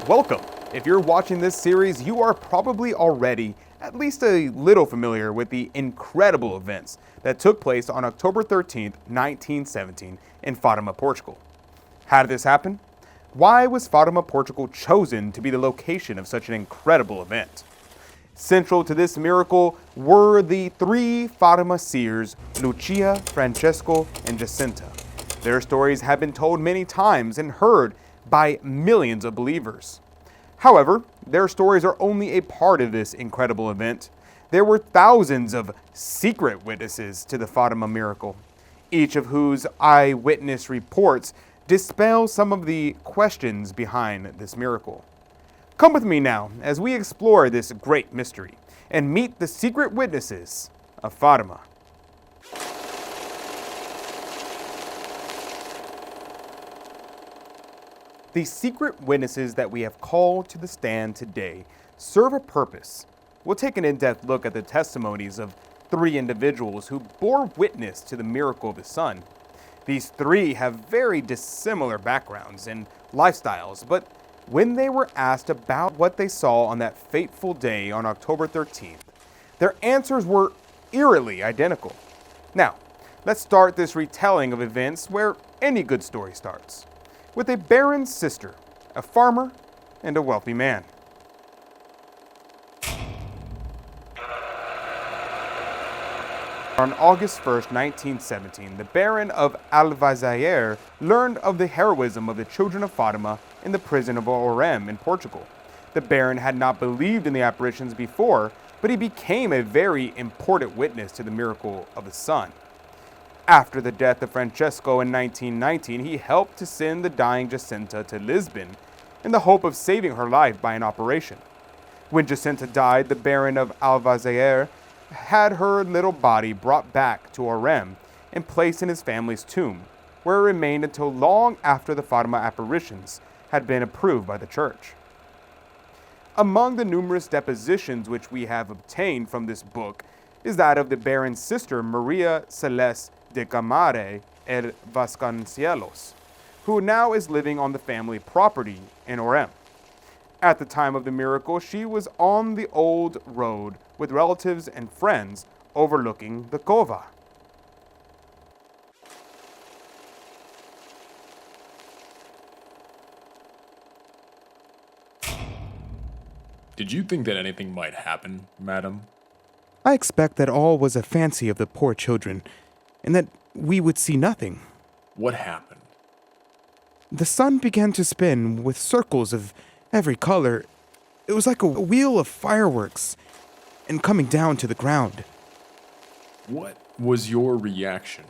Welcome! If you're watching this series, you are probably already at least a little familiar with the incredible events that took place on October 13th, 1917 in Fatima, Portugal. How did this happen? Why was Fatima, Portugal chosen to be the location of such an incredible event? Central to this miracle were the three Fatima Seers, Lucia, Francesco, and Jacinta. Their stories have been told many times and heard by millions of believers. However, their stories are only a part of this incredible event. There were thousands of secret witnesses to the Fatima miracle, each of whose eyewitness reports dispel some of the questions behind this miracle. Come with me now as we explore this great mystery and meet the secret witnesses of Fatima. The secret witnesses that we have called to the stand today serve a purpose. We'll take an in-depth look at the testimonies of three individuals who bore witness to the miracle of the sun. These three have very dissimilar backgrounds and lifestyles, but when they were asked about what they saw on that fateful day on October 13th, their answers were eerily identical. Now, let's start this retelling of events where any good story starts, with a baron's sister, a farmer, and a wealthy man. On August 1st, 1917, the Baron of Alvazaire learned of the heroism of the children of Fatima in the prison of Orem in Portugal. The Baron had not believed in the apparitions before, but he became a very important witness to the miracle of the sun. After the death of Francesco in 1919, he helped to send the dying Jacinta to Lisbon in the hope of saving her life by an operation. When Jacinta died, the Baron of Alvazaire had her little body brought back to Orem and placed in his family's tomb, where it remained until long after the Fatima apparitions had been approved by the church. Among the numerous depositions which we have obtained from this book is that of the Baron's sister Maria Celeste de Camare el Vasconcelos, who now is living on the family property in Orem. At the time of the miracle, she was on the old road with relatives and friends overlooking the cova. Did you think that anything might happen, madam? I expect that all was a fancy of the poor children, and that we would see nothing. What happened? The sun began to spin with circles of every color. It was like a wheel of fireworks, and coming down to the ground. What was your reaction?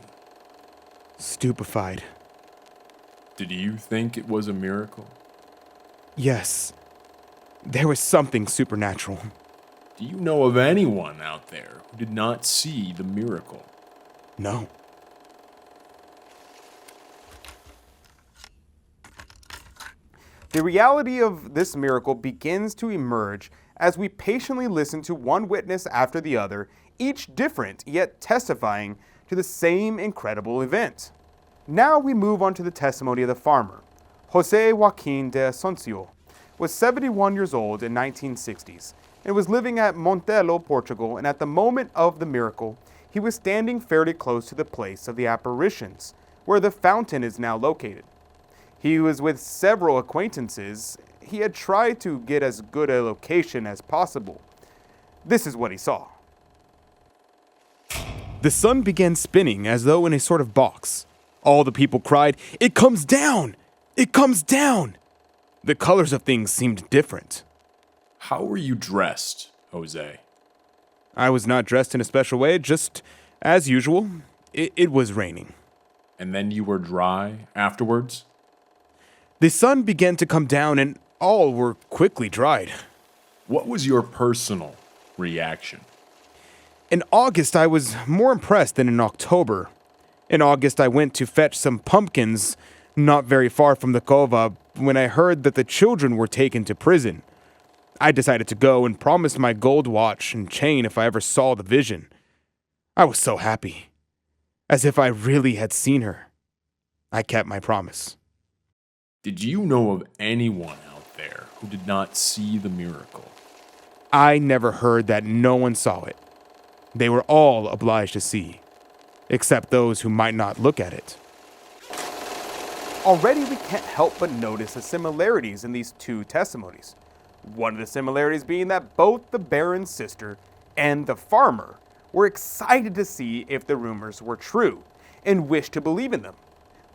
Stupefied. Did you think it was a miracle? Yes, there was something supernatural. Do you know of anyone out there who did not see the miracle? No. The reality of this miracle begins to emerge as we patiently listen to one witness after the other, each different yet testifying to the same incredible event. Now we move on to the testimony of the farmer. Jose Joaquin de Assuncio was 71 years old in 1960s and was living at Montelo, Portugal, and at the moment of the miracle, he was standing fairly close to the place of the apparitions, where the fountain is now located. He was with several acquaintances. He had tried to get as good a location as possible. This is what he saw. The sun began spinning as though in a sort of box. All the people cried, "It comes down! It comes down!" The colors of things seemed different. How were you dressed, Jose? I was not dressed in a special way, just as usual. It was raining. And then you were dry afterwards? The sun began to come down and all were quickly dried. What was your personal reaction? In August, I was more impressed than in October. In August, I went to fetch some pumpkins not very far from the cova when I heard that the children were taken to prison. I decided to go and promised my gold watch and chain if I ever saw the vision. I was so happy, as if I really had seen her. I kept my promise. Did you know of anyone out there who did not see the miracle. I never heard that no one saw it. They were all obliged to see, except those who might not look at it. Already we can't help but notice the similarities in these two testimonies. One of the similarities being that both the Baron's sister and the farmer were excited to see if the rumors were true and wished to believe in them.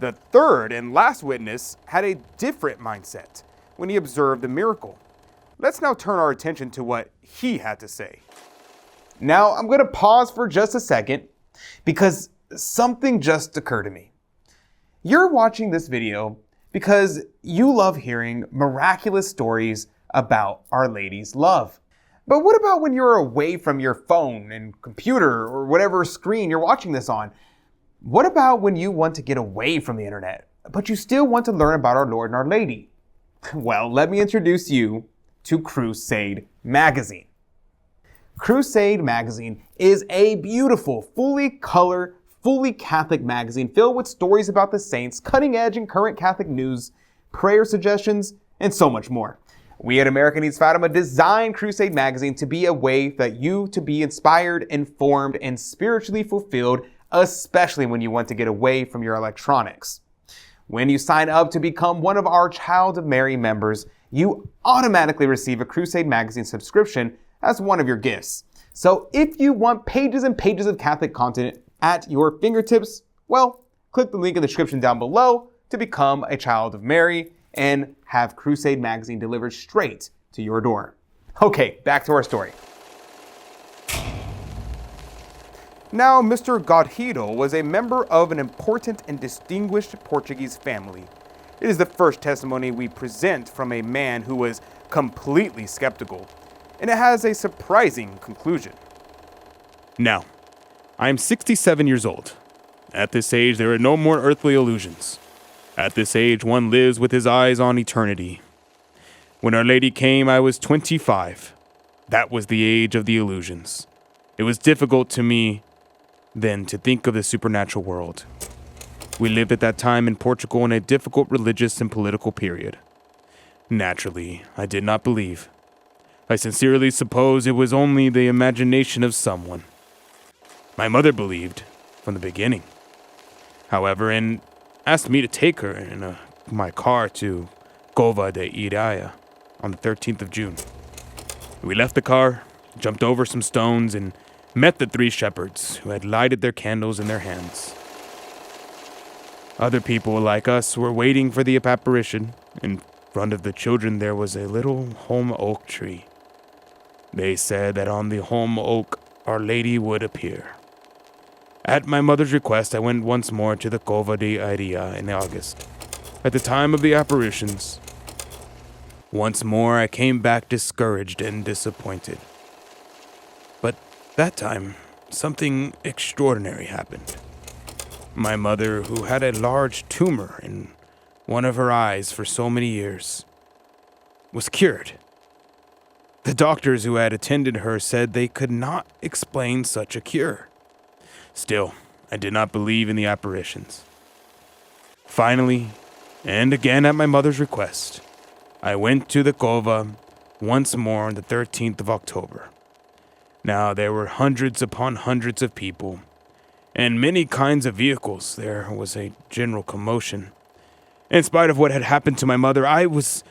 The third and last witness had a different mindset when he observed the miracle. Let's now turn our attention to what he had to say. Now I'm going to pause for just a second because something just occurred to me. You're watching this video because you love hearing miraculous stories about Our Lady's love. But what about when you're away from your phone and computer or whatever screen you're watching this on? What about when you want to get away from the internet, but you still want to learn about our Lord and Our Lady? Well, let me introduce you to Crusade Magazine. Crusade Magazine is a beautiful, fully Catholic magazine filled with stories about the saints, cutting edge and current Catholic news, prayer suggestions, and so much more. We at America Needs Fatima designed Crusade Magazine to be a way that you to be inspired, informed, and spiritually fulfilled, especially when you want to get away from your electronics. When you sign up to become one of our Child of Mary members, you automatically receive a Crusade Magazine subscription as one of your gifts. So if you want pages and pages of Catholic content at your fingertips, well, click the link in the description down below to become a Child of Mary and have Crusade Magazine delivered straight to your door. Okay, back to our story. Now, Mr. Godhido was a member of an important and distinguished Portuguese family. It is the first testimony we present from a man who was completely skeptical, and it has a surprising conclusion. Now, I am 67 years old. At this age, there are no more earthly illusions. At this age, one lives with his eyes on eternity. When Our Lady came, I was 25. That was the age of the illusions. It was difficult to me then to think of the supernatural world. We lived at that time in Portugal in a difficult religious and political period. Naturally, I did not believe. I sincerely suppose it was only the imagination of someone. My mother believed from the beginning, however, and asked me to take her in my car to Cova de Iria on the 13th of June. We left the car, jumped over some stones, and met the three shepherds who had lighted their candles in their hands. Other people like us were waiting for the apparition. In front of the children there was a little holm oak tree. They said that on the holm oak Our Lady would appear. At my mother's request, I went once more to the Cova de Iria in August, at the time of the apparitions. Once more I came back discouraged and disappointed. But that time, something extraordinary happened. My mother, who had a large tumor in one of her eyes for so many years, was cured. The doctors who had attended her said they could not explain such a cure. Still, I did not believe in the apparitions. Finally, and again at my mother's request, I went to the Cova once more on the 13th of October. Now there were hundreds upon hundreds of people, and many kinds of vehicles. There was a general commotion. In spite of what had happened to my mother, I was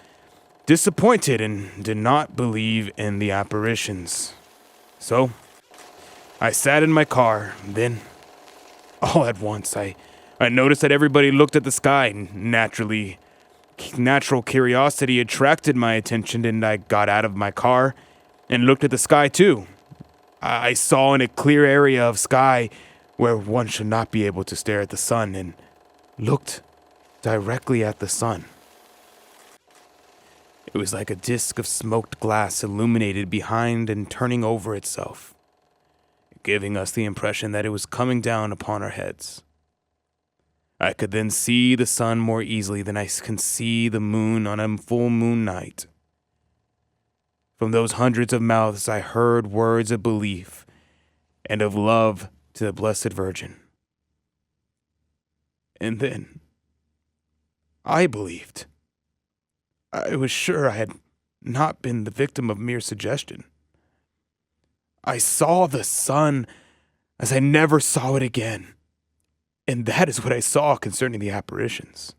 disappointed and did not believe in the apparitions. So, I sat in my car, then, all at once, I noticed that everybody looked at the sky. Natural curiosity attracted my attention, and I got out of my car and looked at the sky too. I saw in a clear area of sky where one should not be able to stare at the sun, and looked directly at the sun. It was like a disk of smoked glass illuminated behind and turning over itself, giving us the impression that it was coming down upon our heads. I could then see the sun more easily than I can see the moon on a full moon night. From those hundreds of mouths I heard words of belief and of love to the Blessed Virgin. And then I believed. I was sure I had not been the victim of mere suggestion. I saw the sun as I never saw it again, and that is what I saw concerning the apparitions.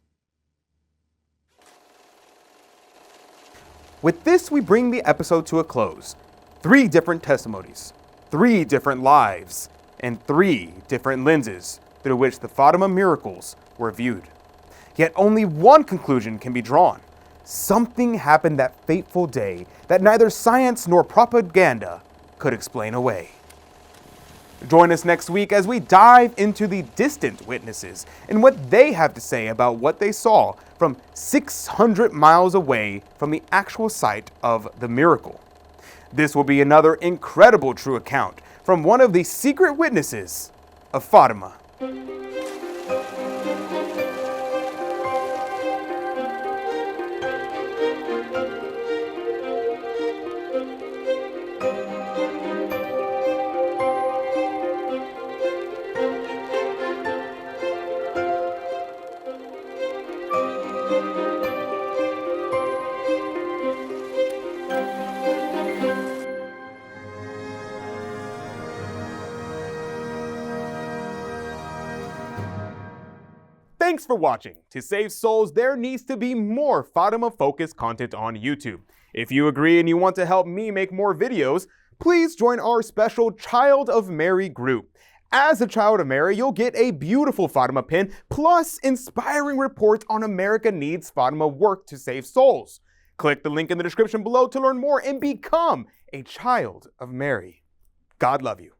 With this, we bring the episode to a close. 3 different testimonies, 3 different lives, and 3 different lenses through which the Fatima miracles were viewed. Yet only one conclusion can be drawn. Something happened that fateful day that neither science nor propaganda could explain away. Join us next week as we dive into the distant witnesses and what they have to say about what they saw from 600 miles away from the actual site of the miracle. This will be another incredible true account from one of the secret witnesses of Fatima. Thanks for watching. To save souls, there needs to be more Fatima-focused content on YouTube. If you agree and you want to help me make more videos, please join our special Child of Mary group. As a Child of Mary, you'll get a beautiful Fatima pin, plus inspiring reports on America Needs Fatima work to save souls. Click the link in the description below to learn more and become a Child of Mary. God love you.